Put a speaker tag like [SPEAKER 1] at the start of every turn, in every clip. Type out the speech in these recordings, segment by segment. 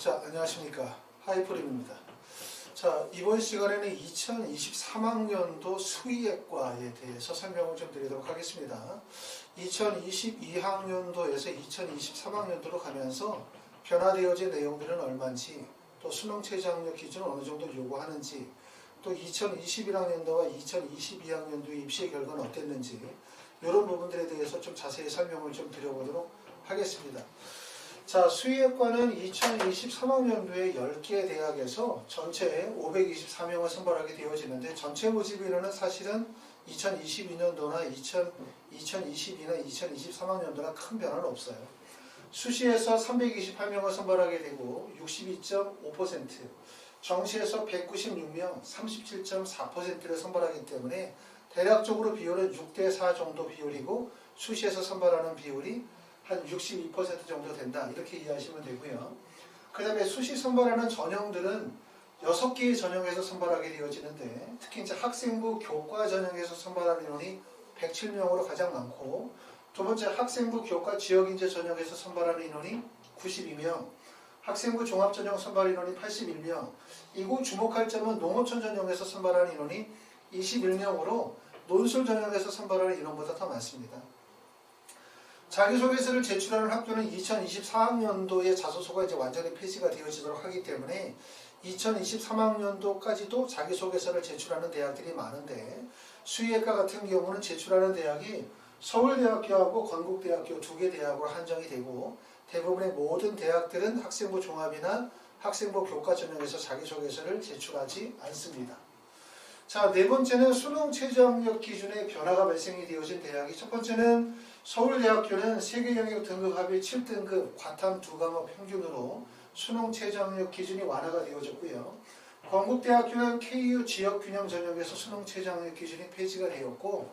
[SPEAKER 1] 자, 안녕하십니까. 하이프림입니다. 자, 이번 시간에는 2023학년도 수의학과에 대해서 설명을 좀 드리도록 하겠습니다. 2022학년도에서 2023학년도로 가면서 변화되어진 내용들은 얼마인지, 또 수능 최저학력 기준은 어느 정도 요구하는지, 또 2021학년도와 2022학년도의 입시 결과는 어땠는지, 이런 부분들에 대해서 좀 자세히 설명을 좀 드려보도록 하겠습니다. 자, 수의학과는 2023학년도에 10개 대학에서 전체 524명을 선발하게 되어지는데, 전체 모집 인원은 사실은 2022년도나 2022나 2023학년도나 큰 변화는 없어요. 수시에서 328명을 선발하게 되고 62.5%, 정시에서 196명 37.4%를 선발하기 때문에 대략적으로 비율은 6대4 정도 비율이고, 수시에서 선발하는 비율이 한 62% 정도 된다, 이렇게 이해하시면 되고요. 그 다음에 수시 선발하는 전형들은 6개의 전형에서 선발하게 되어지는데, 특히 이제 학생부 교과 전형에서 선발하는 인원이 107명으로 가장 많고, 두 번째 학생부 교과 지역인재 전형에서 선발하는 인원이 92명, 학생부 종합전형 선발 인원이 81명, 이곳 주목할 점은 농어촌 전형에서 선발하는 인원이 21명으로 논술 전형에서 선발하는 인원보다 더 많습니다. 자기소개서를 제출하는 학교는 2024학년도에 자소서가 이제 완전히 폐지가 되어지도록 하기 때문에 2023학년도까지도 자기소개서를 제출하는 대학들이 많은데, 수의학과 같은 경우는 제출하는 대학이 서울대학교하고 건국대학교 2개 대학으로 한정이 되고, 대부분의 모든 대학들은 학생부 종합이나 학생부 교과 전형에서 자기소개서를 제출하지 않습니다. 자, 네 번째는 수능 최저학력 기준의 변화가 발생이 되어진 대학이, 첫 번째는 서울대학교는 세계영역 등급 합의 7등급 과탐 2과목 평균으로 수능 최저학력 기준이 완화가 되어졌고요. 건국대학교는 KU 지역균형 전형에서 수능 최저학력 기준이 폐지가 되었고,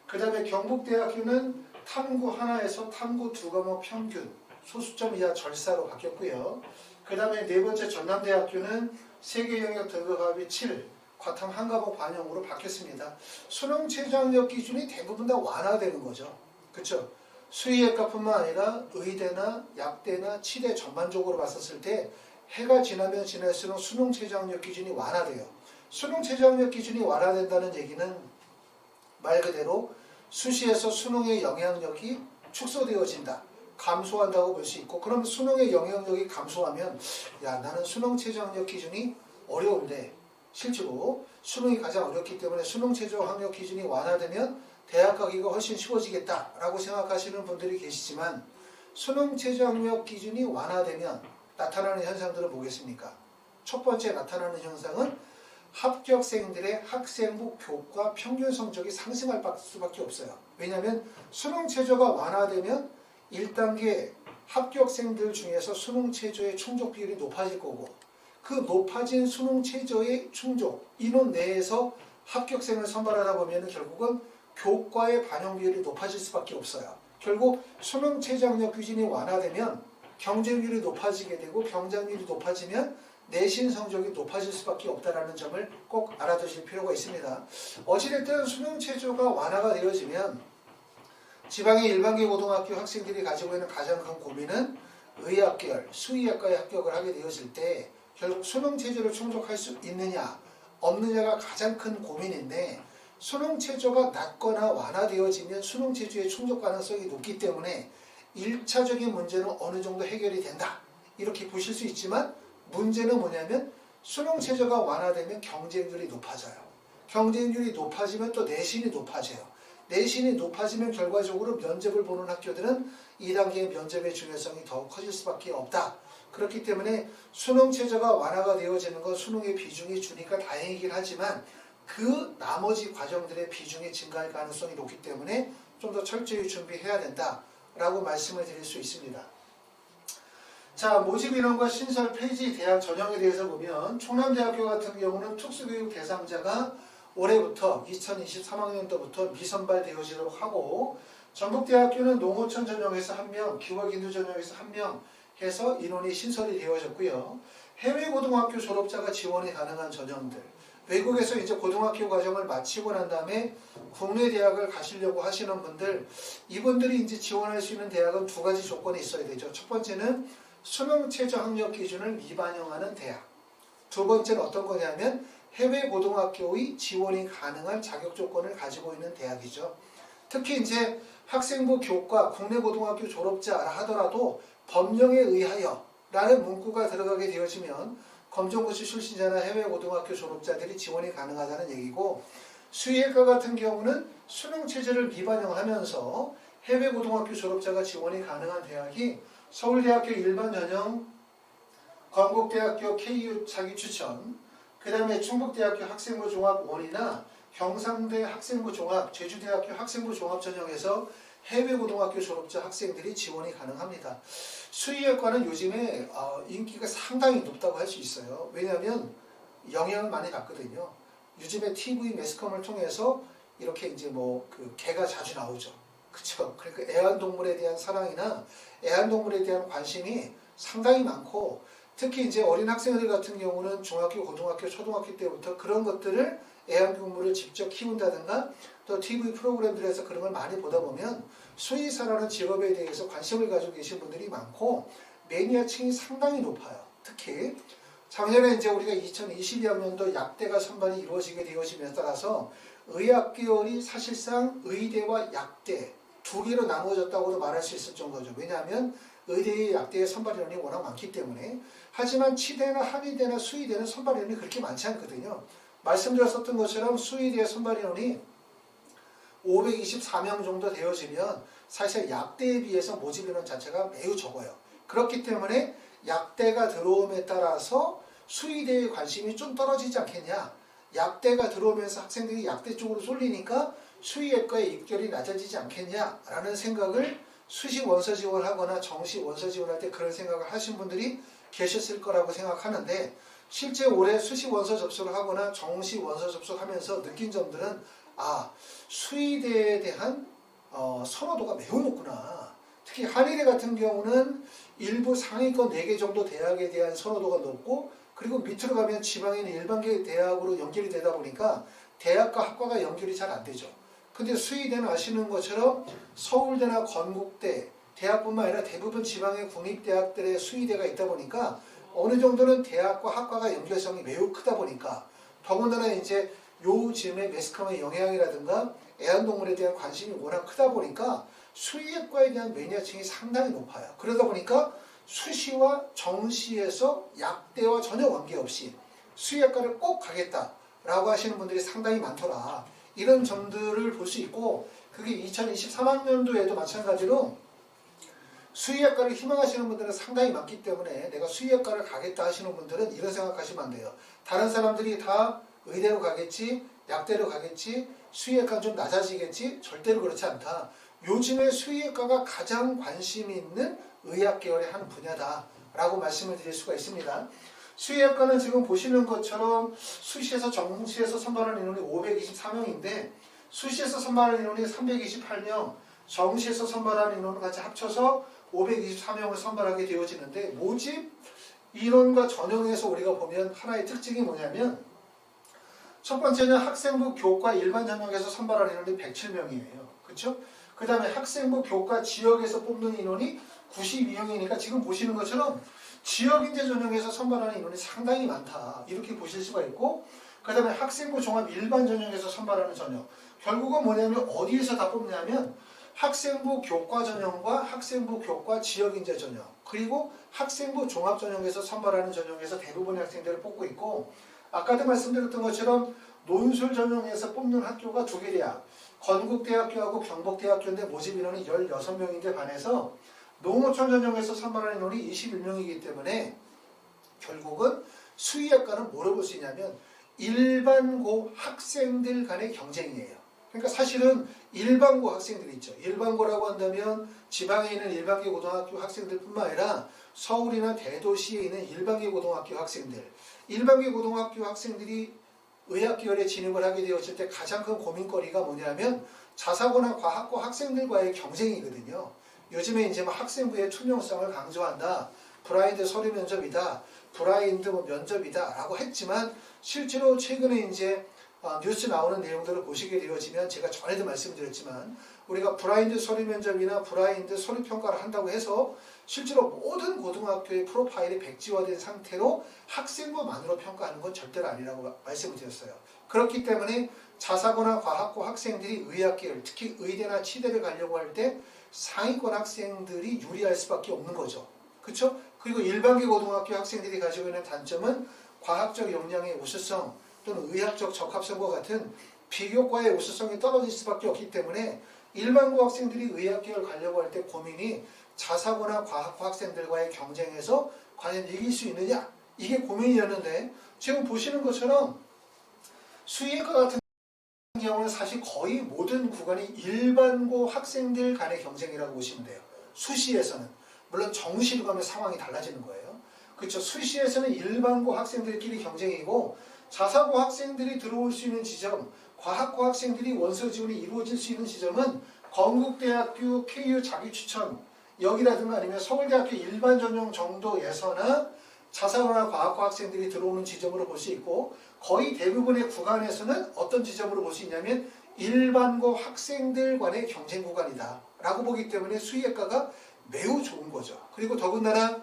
[SPEAKER 1] 그 다음에 경북대학교는 탐구 하나에서 탐구 2과목 평균 소수점 이하 절사로 바뀌었고요. 그 다음에 네 번째 전남대학교는 세계영역 등급 합의 7 과탐 1과목 반영으로 바뀌었습니다. 수능 최저학력 기준이 대부분 다 완화되는 거죠. 그렇죠? 수의학과뿐만 아니라 의대나 약대나 치대 전반적으로 봤었을 때 해가 지나면 지날수록 수능 최저학력 기준이 완화돼요. 수능 최저학력 기준이 완화된다는 얘기는 말 그대로 수시에서 수능의 영향력이 축소되어진다, 감소한다고 볼 수 있고, 그럼 수능의 영향력이 감소하면, 야, 나는 수능 최저학력 기준이 어려운데, 실제로 수능이 가장 어렵기 때문에 수능 최저학력 기준이 완화되면 대학 가기가 훨씬 쉬워지겠다라고 생각하시는 분들이 계시지만, 수능 최저학력 기준이 완화되면 나타나는 현상들은 뭐겠습니까? 첫 번째 나타나는 현상은 합격생들의 학생부 교과 평균 성적이 상승할 수밖에 없어요. 왜냐하면 수능 최저가 완화되면 1단계 합격생들 중에서 수능 최저의 충족 비율이 높아질 거고, 그 높아진 수능 최저의 충족 인원 내에서 합격생을 선발하다 보면 결국은 교과의 반영 비율이 높아질 수밖에 없어요. 결국 수능 최저학력 기준이 완화되면 경쟁률이 높아지게 되고, 경쟁률이 높아지면 내신 성적이 높아질 수밖에 없다는 점을 꼭 알아두실 필요가 있습니다. 어찌됐든 수능 최저가 완화가 되어지면 지방의 일반계 고등학교 학생들이 가지고 있는 가장 큰 고민은 의학계열, 수의학과에 합격을 하게 되었을 때 결국 수능 최저를 충족할 수 있느냐 없느냐가 가장 큰 고민인데, 수능 최저가 낮거나 완화되어지면 수능 최저의 충족 가능성이 높기 때문에 1차적인 문제는 어느 정도 해결이 된다, 이렇게 보실 수 있지만, 문제는 뭐냐면 수능 최저가 완화되면 경쟁률이 높아져요. 경쟁률이 높아지면 또 내신이 높아져요. 내신이 높아지면 결과적으로 면접을 보는 학교들은 2단계 면접의 중요성이 더 커질 수밖에 없다. 그렇기 때문에 수능 최저가 완화가 되어지는 건 수능의 비중이 주니까 다행이긴 하지만, 그 나머지 과정들의 비중이 증가할 가능성이 높기 때문에 좀 더 철저히 준비해야 된다라고 말씀을 드릴 수 있습니다. 자, 모집 인원과 신설 폐지 대학 전형에 대해서 보면, 충남대학교 같은 경우는 특수교육 대상자가 올해부터 2023학년도부터 미선발 되어지도록 하고, 전북대학교는 농어촌 전형에서 1명, 기월인도 전형에서 1명 해서 인원이 신설이 되어졌고요. 해외 고등학교 졸업자가 지원이 가능한 전형들, 외국에서 이제 고등학교 과정을 마치고 난 다음에 국내 대학을 가시려고 하시는 분들, 이분들이 이제 지원할 수 있는 대학은 두 가지 조건이 있어야 되죠. 첫 번째는 수능 최저 학력 기준을 미반영하는 대학. 두 번째는 어떤 거냐면 해외 고등학교의 지원이 가능한 자격 조건을 가지고 있는 대학이죠. 특히 이제 학생부 교과 국내 고등학교 졸업자라 하더라도 법령에 의하여 라는 문구가 들어가게 되어지면 검정고시 출신자나 해외 고등학교 졸업자들이 지원이 가능하다는 얘기고, 수의학과 같은 경우는 수능 체제를 미반영하면서 해외 고등학교 졸업자가 지원이 가능한 대학이 서울대학교 일반 전형, 건국대학교 KU 차기 추천, 그 다음에 충북대학교 학생부 종합 원이나 경상대 학생부 종합, 제주대학교 학생부 종합 전형에서 해외 고등학교 졸업자 학생들이 지원이 가능합니다. 수의학과는 요즘에 인기가 상당히 높다고 할 수 있어요. 왜냐하면 영향을 많이 받거든요. 요즘에 TV 매스컴을 통해서 이렇게 이제 그 개가 자주 나오죠. 그렇죠? 그러니까 애완동물에 대한 사랑이나 애완동물에 대한 관심이 상당히 많고, 특히 이제 어린 학생들 같은 경우는 중학교, 고등학교, 초등학교 때부터 그런 것들을 애완동물을 직접 키운다든가 또 TV 프로그램들에서 그런 걸 많이 보다 보면 수의사라는 직업에 대해서 관심을 가지고 계신 분들이 많고 매니아층이 상당히 높아요. 특히 작년에 이제 우리가 2022학년도 약대가 선발이 이루어지게 되어짐에 따라서 의학 계열이 사실상 의대와 약대 두 개로 나누어졌다고도 말할 수 있을 정도죠. 왜냐하면 의대의 약대의 선발 인원이 워낙 많기 때문에. 하지만 치대나 한의대나 수의대는 선발 인원이 그렇게 많지 않거든요. 말씀드렸었던 것처럼 수의대 선발 인원이 524명 정도 되어지면 사실 약대에 비해서 모집 인원 자체가 매우 적어요. 그렇기 때문에 약대가 들어옴에 따라서 수의대의 관심이 좀 떨어지지 않겠냐. 약대가 들어오면서 학생들이 약대 쪽으로 쏠리니까 수의학과의 입결이 낮아지지 않겠냐라는 생각을 수시 원서 지원하거나 정시 원서 지원할 때 그런 생각을 하신 분들이 계셨을 거라고 생각하는데, 실제 올해 수시 원서 접수를 하거나 정시 원서 접수하면서 느낀 점들은 수의대에 대한 선호도가 매우 높구나. 특히 한의대 같은 경우는 일부 상위권 4개 정도 대학에 대한 선호도가 높고, 그리고 밑으로 가면 지방에 있는 일반계 대학으로 연결이 되다 보니까 대학과 학과가 연결이 잘 안 되죠. 근데 수의대는 아시는 것처럼 서울대나 건국대, 대학뿐만 아니라 대부분 지방의 국립대학들의 수의대가 있다 보니까 어느 정도는 대학과 학과가 연결성이 매우 크다 보니까, 더군다나 이제 요즘의 매스컴의 영향이라든가 애완동물에 대한 관심이 워낙 크다 보니까 수의학과에 대한 매니아층이 상당히 높아요. 그러다 보니까 수시와 정시에서 약대와 전혀 관계없이 수의학과를 꼭 가겠다라고 하시는 분들이 상당히 많더라. 이런 점들을 볼 수 있고, 그게 2023학년도에도 마찬가지로 수의학과를 희망하시는 분들은 상당히 많기 때문에 내가 수의학과를 가겠다 하시는 분들은 이런 생각하시면 안 돼요. 다른 사람들이 다 의대로 가겠지, 약대로 가겠지, 수의학과는 좀 낮아지겠지. 절대로 그렇지 않다. 요즘에 수의학과가 가장 관심이 있는 의학 계열의 한 분야다라고 말씀을 드릴 수가 있습니다. 수의학과는 지금 보시는 것처럼 수시에서 정시에서 선발하는 인원이 524명인데 수시에서 선발하는 인원이 328명, 정시에서 선발하는 인원을 같이 합쳐서 524명을 선발하게 되어지는데, 모집 인원과 전형에서 우리가 보면 하나의 특징이 뭐냐면, 첫 번째는 학생부 교과 일반 전형에서 선발하는 인원이 107명이에요. 그렇죠? 그 다음에 학생부 교과 지역에서 뽑는 인원이 92명이니까 지금 보시는 것처럼 지역인재 전형에서 선발하는 인원이 상당히 많다. 이렇게 보실 수가 있고, 그 다음에 학생부 종합 일반 전형에서 선발하는 전형. 결국은 뭐냐면 어디에서 다 뽑냐면 학생부 교과 전형과 학생부 교과 지역인재 전형, 그리고 학생부 종합 전형에서 선발하는 전형에서 대부분의 학생들을 뽑고 있고, 아까도 말씀드렸던 것처럼 논술 전형에서 뽑는 학교가 2개 대학, 건국대학교하고 경북대학교인데 모집 인원이 16명인데 반해서 농어촌 전형에서 선발하는 인원이 21명이기 때문에 결국은 수의학과는 뭐로 볼 수 있냐면 일반고 학생들 간의 경쟁이에요. 그러니까 사실은 일반고 학생들이 있죠. 일반고라고 한다면 지방에 있는 일반계 고등학교 학생들뿐만 아니라 서울이나 대도시에 있는 일반계 고등학교 학생들, 일반계 고등학교 학생들이 의학 계열에 진입을 하게 되었을 때 가장 큰 고민거리가 뭐냐면 자사고나 과학고 학생들과의 경쟁이거든요. 요즘에 이제 학생부의 투명성을 강조한다, 브라인드 서류 면접이다, 브라인드 면접이다 라고 했지만 실제로 최근에 이제 뉴스 나오는 내용들을 보시게 되어지면 제가 전에도 말씀드렸지만 우리가 브라인드 서류 면접이나 브라인드 서류 평가를 한다고 해서 실제로 모든 고등학교의 프로파일이 백지화된 상태로 학생부만으로 평가하는 건 절대로 아니라고 말씀을 드렸어요. 그렇기 때문에 자사고나 과학고 학생들이 의학계열, 특히 의대나 치대를 가려고 할 때 상위권 학생들이 유리할 수밖에 없는 거죠. 그렇죠? 그리고 일반계 고등학교 학생들이 가지고 있는 단점은 과학적 역량의 우수성 또는 의학적 적합성과 같은 비교과의 우수성이 떨어질 수밖에 없기 때문에 일반고 학생들이 의학계열 가려고 할 때 고민이 자사고나 과학고 학생들과의 경쟁에서 과연 이길 수 있느냐, 이게 고민이었는데 지금 보시는 것처럼 수의과 같은 경우는 사실 거의 모든 구간이 일반고 학생들 간의 경쟁이라고 보시면 돼요. 수시에서는. 물론 정시로 가면 상황이 달라지는 거예요. 그렇죠. 수시에서는 일반고 학생들끼리 경쟁이고 자사고 학생들이 들어올 수 있는 지점, 과학고 학생들이 원서 지원이 이루어질 수 있는 지점은 건국대학교 KU 자기추천 여기라든가 아니면 서울대학교 일반 전형 정도에서나 자사고나 과학고 학생들이 들어오는 지점으로 볼 수 있고 거의 대부분의 구간에서는 어떤 지점으로 볼 수 있냐면 일반고 학생들 간의 경쟁 구간이다 라고 보기 때문에 수의학과가 매우 좋은 거죠. 그리고 더군다나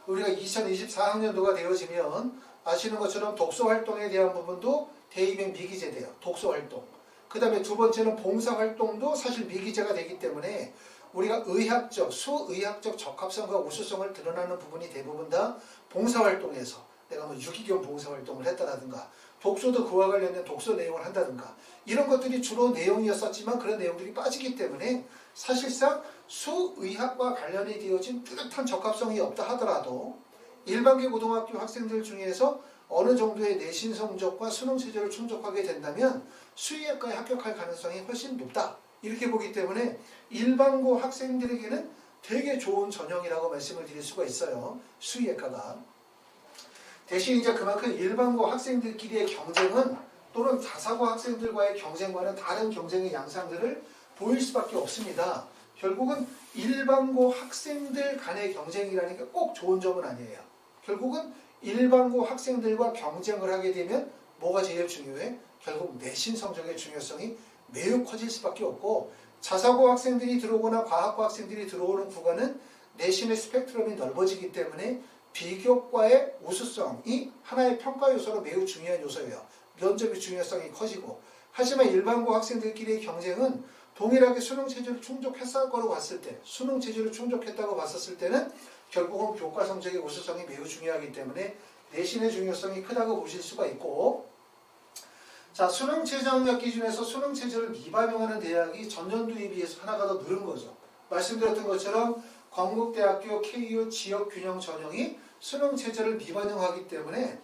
[SPEAKER 1] 우리가 2024학년도가 되어지면 아시는 것처럼 독서활동에 대한 부분도 대입엔 미기재돼요. 독서활동. 그 다음에 두 번째는 봉사활동도 사실 미기재가 되기 때문에 우리가 의학적, 수의학적 적합성과 우수성을 드러나는 부분이 대부분 다 봉사활동에서 내가 뭐 유기견 봉사활동을 했다라든가 독서도 그와 관련된 독서 내용을 한다든가 이런 것들이 주로 내용이었었지만 그런 내용들이 빠지기 때문에 사실상 수의학과 관련이 되어진 뚜렷한 적합성이 없다 하더라도 일반계 고등학교 학생들 중에서 어느 정도의 내신 성적과 수능 체제를 충족하게 된다면 수의학과에 합격할 가능성이 훨씬 높다. 이렇게 보기 때문에 일반고 학생들에게는 되게 좋은 전형이라고 말씀을 드릴 수가 있어요. 수의학과가. 대신 이제 그만큼 일반고 학생들끼리의 경쟁은 또는 자사고 학생들과의 경쟁과는 다른 경쟁의 양상들을 보일 수밖에 없습니다. 결국은 일반고 학생들 간의 경쟁이라는 게 꼭 좋은 점은 아니에요. 결국은 일반고 학생들과 경쟁을 하게 되면 뭐가 제일 중요해? 결국 내신 성적의 중요성이 매우 커질 수밖에 없고 자사고 학생들이 들어오거나 과학고 학생들이 들어오는 구간은 내신의 스펙트럼이 넓어지기 때문에 비교과의 우수성이 하나의 평가 요소로 매우 중요한 요소예요. 면접의 중요성이 커지고 하지만 일반고 학생들끼리의 경쟁은 동일하게 수능 체제를 충족했을 거로 봤을 때 수능 체제를 충족했다고 봤었을 때는 결국은 교과 성적의 우수성이 매우 중요하기 때문에 내신의 중요성이 크다고 보실 수가 있고 자 수능 최저학력 기준에서 수능 체제를 미반영하는 대학이 전년도에 비해서 하나가 더 늘은 거죠. 말씀드렸던 것처럼 건국대학교 KU 지역균형 전형이 수능 체제를 미반영하기 때문에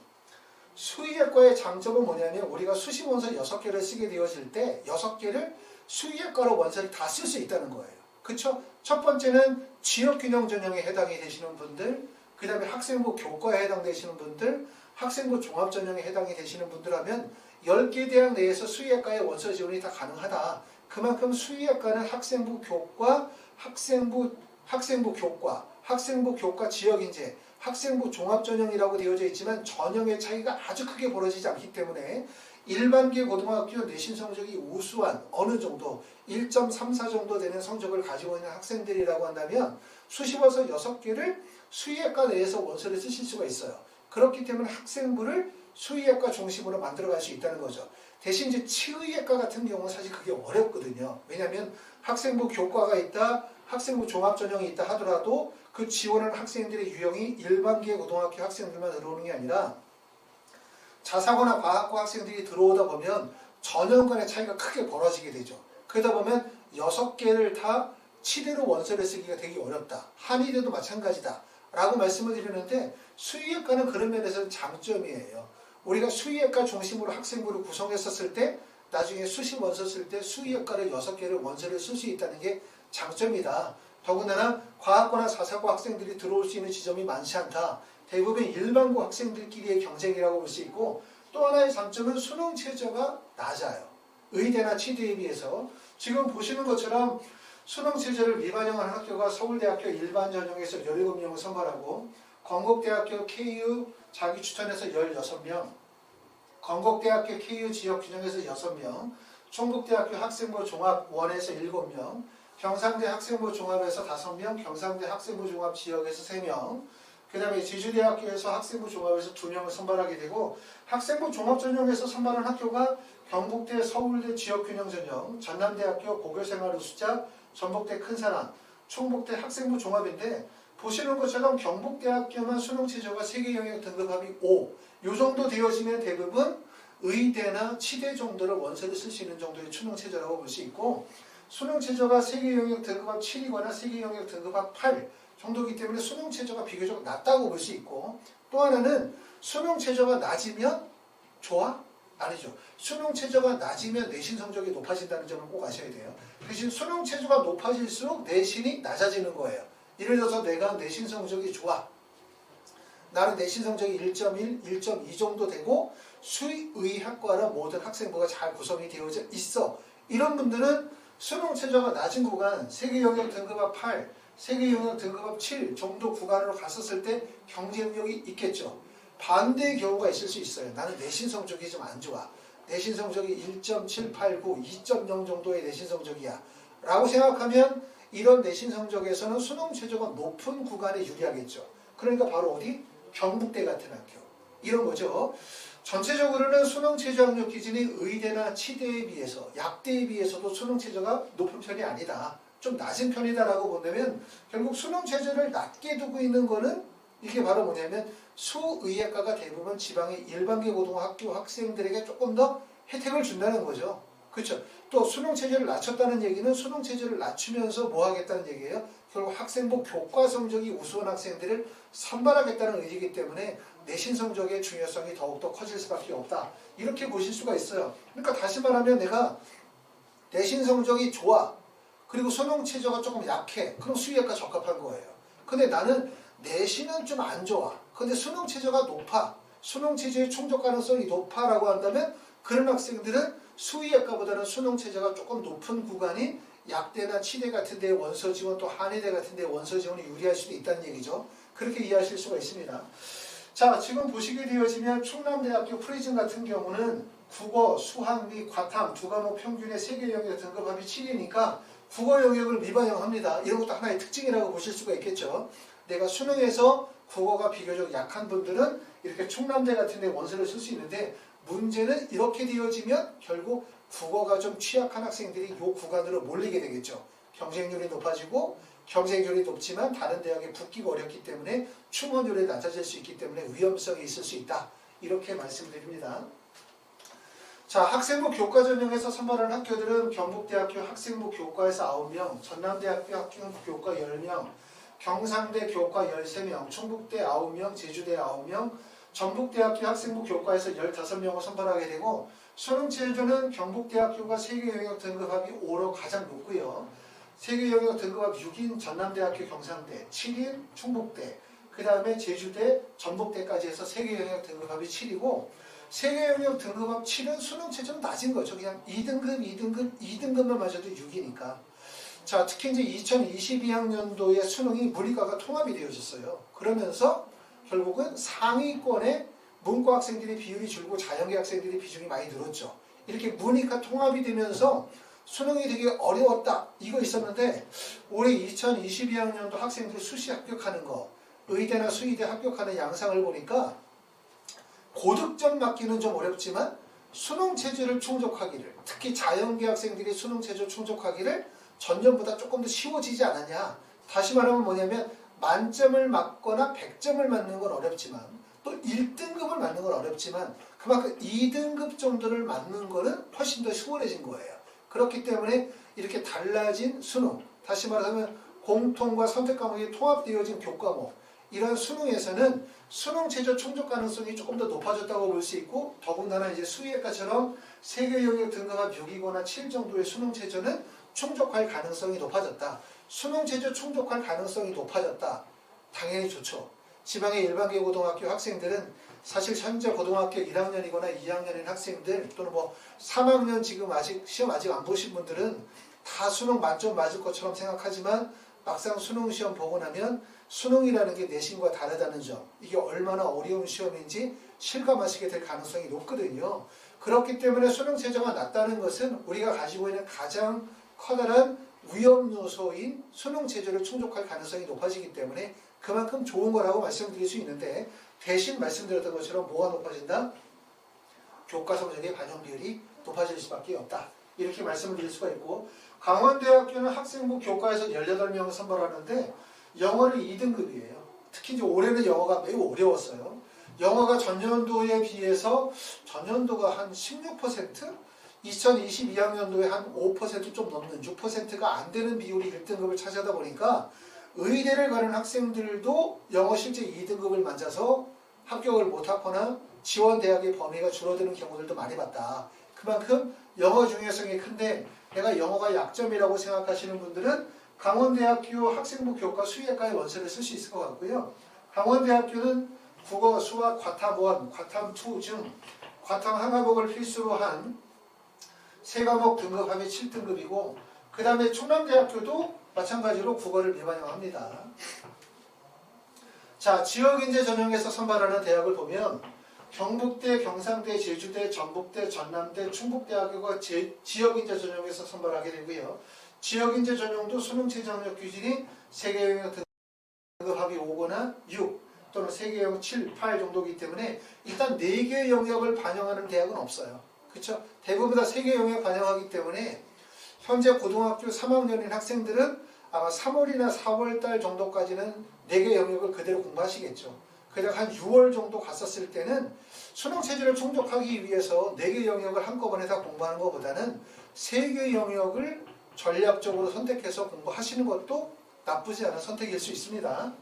[SPEAKER 1] 수의학과의 장점은 뭐냐면 우리가 수시 원서 6개를 쓰게 되어질 때 6개를 수의학과로 원서를 다 쓸 수 있다는 거예요. 그쵸? 첫 번째는 지역균형 전형에 해당이 되시는 분들, 그 다음에 학생부 교과에 해당되시는 분들, 학생부 종합전형에 해당이 되시는 분들 하면 10개 대학 내에서 수의학과의 원서 지원이 다 가능하다. 그만큼 수의학과는 학생부 교과, 학생부 교과, 학생부 교과 지역인재, 학생부 종합전형이라고 되어져 있지만 전형의 차이가 아주 크게 벌어지지 않기 때문에 일반계 고등학교 내신 성적이 우수한 어느 정도 1.34 정도 되는 성적을 가지고 있는 학생들이라고 한다면 수시원서 6개를 수의학과 내에서 원서를 쓰실 수가 있어요. 그렇기 때문에 학생부를 수의학과 중심으로 만들어갈 수 있다는 거죠. 대신 이제 치의학과 같은 경우는 사실 그게 어렵거든요. 왜냐하면 학생부 교과가 있다, 학생부 종합전형이 있다 하더라도 그 지원하는 학생들의 유형이 일반계 고등학교 학생들만 들어오는 게 아니라 자사고나 과학고 학생들이 들어오다 보면 전형 간의 차이가 크게 벌어지게 되죠. 그러다 보면 6개를 다 치대로 원서를 쓰기가 되게 어렵다. 한의대도 마찬가지다. 라고 말씀을 드리는데 수의학과는 그런 면에서는 장점이에요. 우리가 수의학과 중심으로 학생부를 구성했었을 때 나중에 수시 원서 쓸 때 수의학과를 6개를 원서를 쓸 수 있다는 게 장점이다. 더군다나 과학고나 자사고 학생들이 들어올 수 있는 지점이 많지 않다. 대부분 일반고 학생들끼리의 경쟁이라고 볼 수 있고 또 하나의 장점은 수능 최저가 낮아요. 의대나 치대에 비해서 지금 보시는 것처럼 수능 체제를 미반영한 학교가 서울대학교 일반 전형에서 17명을 선발하고 건국대학교 KU 자기 추천해서 16명, 건국대학교 KU 지역 균형에서 6명, 충북대학교 학생부 종합 1에서 7명, 경상대 학생부 종합에서 5명, 경상대 학생부 종합 지역에서 3명, 그 다음에 제주대학교에서 학생부 종합에서 2명을 선발하게 되고, 학생부 종합 전형에서 선발한 학교가 경북대, 서울대 지역균형 전형, 전남대학교 고교생활 우수자, 전북대 큰사랑, 충북대 학생부 종합인데, 보시는 것처럼 경북대학교만 수능 최저가 세계 영역 등급합이 5, 요 정도 되어지면 대부분 의대나 치대 정도를 원서를 쓸 수 있는 정도의 수능 최저라고 볼 수 있고, 수능 최저가 세계 영역 등급합 7이거나 세계 영역 등급합 8 정도이기 때문에 수능 최저가 비교적 낮다고 볼 수 있고, 또 하나는 수능 최저가 낮으면 좋아? 아니죠. 수능 최저가 낮으면 내신 성적이 높아진다는 점을 꼭 아셔야 돼요. 대신 수능 최저가 높아질수록 내신이 낮아지는 거예요. 예를 들어서 내가 내신 성적이 좋아. 나는 내신 성적이 1.1, 1.2 정도 되고 수의학과나 모든 학생부가 잘 구성이 되어져 있어. 이런 분들은 수능 최저가 낮은 구간, 세계 영역 등급합 8, 세계 영역 등급합 7 정도 구간으로 갔었을 때 경쟁력이 있겠죠. 반대의 경우가 있을 수 있어요. 나는 내신 성적이 좀 안 좋아. 내신 성적이 1.789, 2.0 정도의 내신 성적이야. 라고 생각하면 이런 내신 성적에서는 수능 최저가 높은 구간에 유리하겠죠. 그러니까 바로 어디? 경북대 같은 학교. 이런 거죠. 전체적으로는 수능 최저 학력 기준이 의대나 치대에 비해서, 약대에 비해서도 수능 최저가 높은 편이 아니다. 좀 낮은 편이다라고 본다면 결국 수능 최저를 낮게 두고 있는 거는 이게 바로 뭐냐면 수의학과가 대부분 지방의 일반계 고등학교 학생들에게 조금 더 혜택을 준다는 거죠. 그렇죠. 또 수능 체제를 낮췄다는 얘기는 수능 체제를 낮추면서 뭐 하겠다는 얘기예요? 결국 학생부 교과 성적이 우수한 학생들을 선발하겠다는 의지이기 때문에 내신 성적의 중요성이 더욱더 커질 수밖에 없다. 이렇게 보실 수가 있어요. 그러니까 다시 말하면 내가 내신 성적이 좋아. 그리고 수능 체제가 조금 약해. 그럼 수의학과 적합한 거예요. 근데 나는 내신은 좀 안 좋아. 근데 수능 체제가 높아. 수능 체제의 충족 가능성이 높아라고 한다면 그런 학생들은 수의학과보다는 수능 체제가 조금 높은 구간인 약대나 치대 같은 데 원서 지원, 또 한의대 같은 데 원서 지원이 유리할 수도 있다는 얘기죠. 그렇게 이해하실 수가 있습니다. 자, 지금 보시게 되어지면 충남대학교 프리즘 같은 경우는 국어, 수학 및 과탐 두 과목 평균의 세계 영역 등급합이 7이니까 국어 영역을 미반영합니다. 이런 것도 하나의 특징이라고 보실 수가 있겠죠. 내가 수능에서 국어가 비교적 약한 분들은 이렇게 충남대 같은 데 원서를 쓸 수 있는데, 문제는 이렇게 되어지면 결국 국어가 좀 취약한 학생들이 이 구간으로 몰리게 되겠죠. 경쟁률이 높아지고, 경쟁률이 높지만 다른 대학에 붙기가 어렵기 때문에 충원율이 낮아질 수 있기 때문에 위험성이 있을 수 있다. 이렇게 말씀드립니다. 자, 학생부 교과 전형에서 선발한 학교들은 경북대학교 학생부 교과에서 9명, 전남대학교 학생부 교과 10명, 경상대 교과 13명, 충북대 9명, 제주대 9명, 전북대학교 학생부 교과에서 15명을 선발하게 되고, 수능 체제는 경북대학교가 세계 영역 등급합이 5로 가장 높고요. 세계 영역 등급합 6인 전남대학교 경상대, 7인 충북대, 그 다음에 제주대, 전북대까지 해서 세계 영역 등급합이 7이고, 세계 영역 등급합 7은 수능 체제는 낮은 거죠. 그냥 2등급만 맞아도 6이니까. 자, 특히 이제 2022학년도에 수능이 문이과가 통합이 되어졌어요. 그러면서 결국은 상위권의 문과 학생들의 비율이 줄고 자연계 학생들의 비중이 많이 늘었죠. 이렇게 문이과 통합이 되면서 수능이 되게 어려웠다. 이거 있었는데 올해 2022학년도 학생들 수시 합격하는 거, 의대나 수의대 합격하는 양상을 보니까 고득점 맞기는 좀 어렵지만 수능 체제를 충족하기를, 특히 자연계 학생들이 수능 체제 충족하기를 전년보다 조금 더 쉬워지지 않았냐. 다시 말하면 뭐냐면 만점을 맞거나 100점을 맞는 건 어렵지만, 또 1등급을 맞는 건 어렵지만 그만큼 2등급 정도를 맞는 거는 훨씬 더 수월해진 거예요. 그렇기 때문에 이렇게 달라진 수능, 다시 말하면 공통과 선택 과목이 통합되어진 교과목, 이런 수능에서는 수능 체제 충족 가능성이 조금 더 높아졌다고 볼 수 있고, 더군다나 이제 수의학과처럼 세계 영역 등급합 6이거나 7 정도의 수능 체제는 충족할 가능성이 높아졌다. 수능 체제 충족할 가능성이 높아졌다. 당연히 좋죠. 지방의 일반계 고등학교 학생들은 사실 현재 고등학교 1학년이거나 2학년인 학생들, 또는 뭐 3학년 지금 시험 아직 안 보신 분들은 다 수능 만점 맞을 것처럼 생각하지만 막상 수능 시험 보고 나면 수능이라는 게 내신과 다르다는 점, 이게 얼마나 어려운 시험인지 실감하시게 될 가능성이 높거든요. 그렇기 때문에 수능 최저가 낮다는 것은 우리가 가지고 있는 가장 커다란 위험 요소인 수능 최저를 충족할 가능성이 높아지기 때문에 그만큼 좋은 거라고 말씀드릴 수 있는데, 대신 말씀드렸던 것처럼 뭐가 높아진다? 교과 성적의 반영 비율이 높아질 수밖에 없다. 이렇게 말씀을 드릴 수가 있고, 강원대학교는 학생부 교과에서 18명을 선발하는데 영어를 2등급이에요. 특히 이제 올해는 영어가 매우 어려웠어요. 영어가 전년도에 비해서 전년도가 한 16%? 2022학년도에 한 5%좀 넘는 6%가 안 되는 비율이 1등급을 차지하다 보니까 의대를 가는 학생들도 영어 실제 2등급을 맞아서 합격을 못하거나 지원 대학의 범위가 줄어드는 경우들도 많이 봤다. 그만큼 영어 중요성이 큰데, 내가 영어가 약점이라고 생각하시는 분들은 강원대학교 학생부 교과 수의학과의 원서를 쓸 수 있을 것 같고요. 강원대학교는 국어, 수학, 과탐 1, 과탐 2 중 과탐 한 과목을 필수로 한 3과목 등급 합이 7등급이고, 그 다음에 충남대학교도 마찬가지로 국어를 비반영합니다. 자, 지역인재 전형에서 선발하는 대학을 보면 경북대, 경상대, 제주대, 전북대, 전남대, 충북대학교가 지역인재 전형에서 선발하게 되고요. 지역인재 전형도 수능 최저학력 기준이 세계 영역 등급 합이 5거나 6 또는 세계 영역 7, 8 정도이기 때문에 일단 4개의 영역을 반영하는 대학은 없어요. 그렇죠? 대부분 다 세계 영역 반영하기 때문에 현재 고등학교 3학년인 학생들은 아마 3월이나 4월 달 정도까지는 4개 영역을 그대로 공부하시겠죠. 그냥 한 6월 정도 갔었을 때는 수능 체제를 충족하기 위해서 4개 영역을 한꺼번에 다 공부하는 것보다는 3개 영역을 전략적으로 선택해서 공부하시는 것도 나쁘지 않은 선택일 수 있습니다.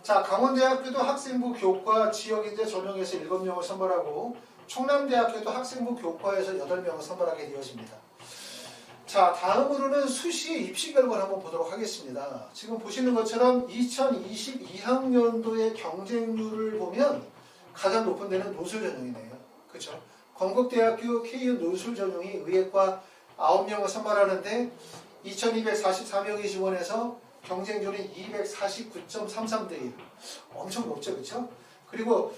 [SPEAKER 1] 자, 강원대학교도 학생부 교과 지역인재 전형에서 7명을 선발하고, 충남대학교도 학생부 교과에서 8명을 선발하게 되어집니다. 자, 다음으로는 수시의 입시 결과를 한번 보도록 하겠습니다. 지금 보시는 것처럼 2022학년도의 경쟁률을 보면 가장 높은 데는 논술 전형이네요. 그렇죠? 건국대학교 KU 논술 전형이 의예과 9명을 선발하는데 2244명이 지원해서 경쟁률이 249.33대 1. 엄청 높죠. 그렇죠? 그리고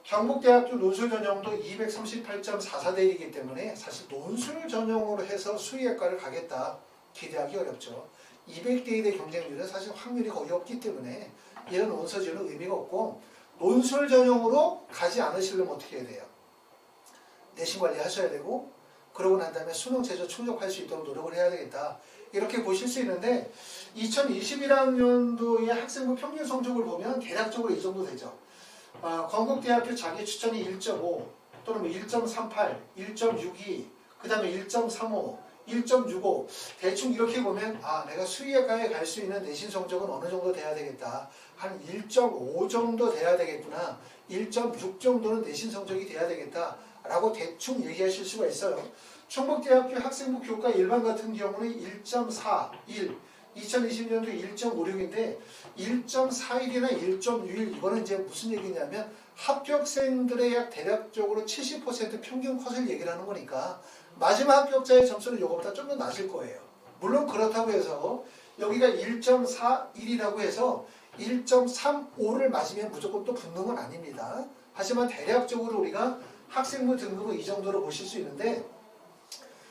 [SPEAKER 1] 경북대학교 논술 전형도 238.44대 1이기 때문에 사실 논술 전형으로 해서 수의학과를 가겠다 기대하기 어렵죠. 200대 1의 경쟁률은 사실 확률이 거의 없기 때문에 이런 원서지는 의미가 없고, 논술 전형으로 가지 않으시려면 어떻게 해야 돼요? 내신 관리 하셔야 되고, 그러고 난 다음에 수능 최저 충족할 수 있도록 노력을 해야 되겠다. 이렇게 보실 수 있는데, 2021학년도의 학생부 평균 성적을 보면 대략적으로 이 정도 되죠. 건국대학교 자기 추천이 1.5 또는 1.38, 1.62, 그 다음에 1.35, 1.65 대충 이렇게 보면 내가 수의학과에 갈 수 있는 내신 성적은 어느 정도 돼야 되겠다. 한 1.5 정도 돼야 되겠구나. 1.6 정도는 내신 성적이 돼야 되겠다. 라고 대충 얘기하실 수가 있어요. 충북대학교 학생부 교과 일반 같은 경우는 1.4, 1 2020년도 1.56인데 1.41이나 1.61 이거는 이제 무슨 얘기냐면 합격생들의 약 대략적으로 70% 평균 컷을 얘기를 하는 거니까 마지막 합격자의 점수는 이거보다 좀 더 낮을 거예요. 물론 그렇다고 해서 여기가 1.41이라고 해서 1.35를 맞으면 무조건 또 붙는 건 아닙니다. 하지만 대략적으로 우리가 학생부 등급은 이 정도로 보실 수 있는데,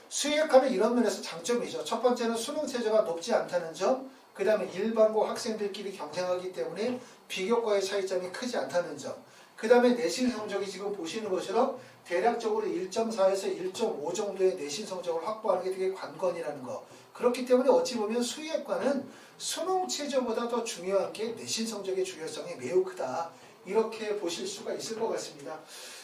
[SPEAKER 1] 수의학과는 이런 면에서 장점이죠. 첫 번째는 수능 최저가 높지 않다는 점, 그 다음에 일반고 학생들끼리 경쟁하기 때문에 비교과의 차이점이 크지 않다는 점, 그 다음에 내신 성적이 지금 보시는 것처럼 대략적으로 1.4에서 1.5 정도의 내신 성적을 확보하는 게 되게 관건이라는 거. 그렇기 때문에 어찌 보면 수의학과는 수능 최저보다 더 중요한 게 내신 성적의 중요성이 매우 크다. 이렇게 보실 수가 있을 것 같습니다.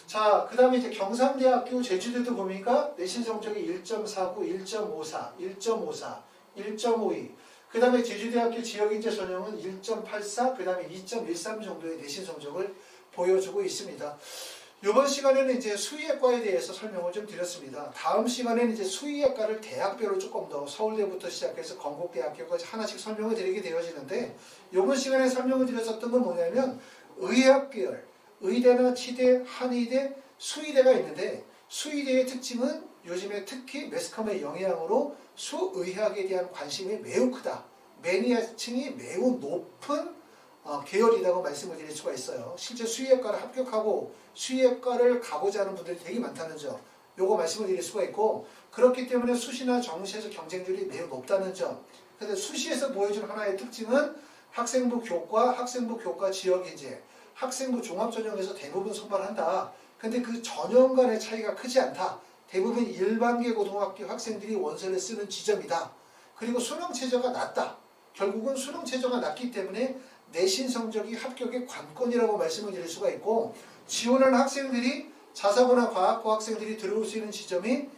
[SPEAKER 1] 자, 그 다음에 이제 경상대학교 제주대도 보니까 내신 성적이 1.49, 1.54, 1.54, 1.52. 그 다음에 제주대학교 지역인재 전형은 1.84, 그 다음에 2.13 정도의 내신 성적을 보여주고 있습니다. 이번 시간에는 이제 수의학과에 대해서 설명을 좀 드렸습니다. 다음 시간에는 이제 수의학과를 대학별로 조금 더 서울대부터 시작해서 건국대학교까지 하나씩 설명을 드리게 되어지는데, 이번 시간에 설명을 드렸었던 건 뭐냐면 의학계열, 의대나 치대, 한의대, 수의대가 있는데, 수의대의 특징은 요즘에 특히 매스컴의 영향으로 수의학에 대한 관심이 매우 크다. 매니아층이 매우 높은 계열이라고 말씀을 드릴 수가 있어요. 실제 수의학과를 합격하고 수의학과를 가고자 하는 분들이 되게 많다는 점, 요거 말씀을 드릴 수가 있고, 그렇기 때문에 수시나 정시에서 경쟁률이 매우 높다는 점. 근데 수시에서 보여준 하나의 특징은 학생부 교과, 학생부 교과 지역인재, 학생부 종합전형에서 대부분 선발한다. 근데 그 전형 간의 차이가 크지 않다. 대부분 일반계 고등학교 학생들이 원서를 쓰는 지점이다. 그리고 수능 최저가 낮다. 결국은 수능 최저가 낮기 때문에 내신 성적이 합격의 관건이라고 말씀을 드릴 수가 있고, 지원하는 학생들이 자사고나 과학고 학생들이 들어올 수 있는 지점이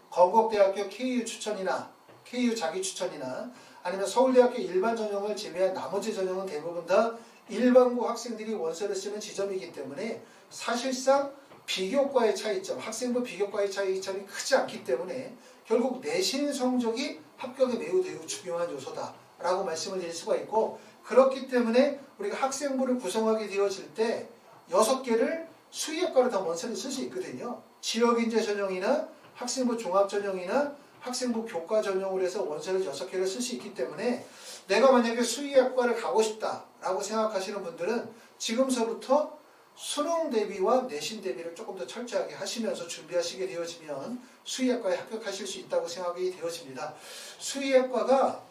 [SPEAKER 1] 건국대학교 KU 추천이나 KU 자기 추천이나 아니면 서울대학교 일반 전형을 제외한 나머지 전형은 대부분 다 일반고 학생들이 원서를 쓰는 지점이기 때문에 사실상 비교과의 차이점, 학생부 비교과의 차이점이 크지 않기 때문에 결국 내신 성적이 합격에 매우 중요한 요소다라고 말씀을 드릴 수가 있고, 그렇기 때문에 우리가 학생부를 구성하게 되어질 때 6개를 수의학과로 다 원서를 쓸 수 있거든요. 지역인재 전형이나 학생부 종합 전형이나 학생부 교과 전형으로 해서 원서를 6개를 쓸 수 있기 때문에 내가 만약에 수의학과를 가고 싶다라고 생각하시는 분들은 지금서부터 수능 대비와 내신 대비를 조금 더 철저하게 하시면서 준비하시게 되어지면 수의학과에 합격하실 수 있다고 생각이 되어집니다. 수의학과가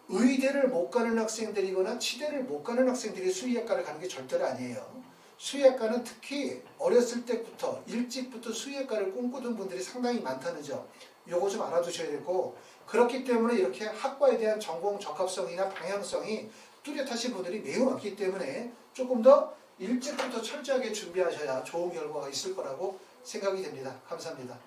[SPEAKER 1] 의대를 못 가는 학생들이거나 치대를 못 가는 학생들이 수의학과를 가는 게 절대로 아니에요. 수의학과는 특히 어렸을 때부터 일찍부터 수의학과를 꿈꾸던 분들이 상당히 많다는 점, 요거 좀 알아두셔야 되고, 그렇기 때문에 이렇게 학과에 대한 전공 적합성이나 방향성이 뚜렷하신 분들이 매우 많기 때문에 조금 더 일찍부터 철저하게 준비하셔야 좋은 결과가 있을 거라고 생각이 됩니다. 감사합니다.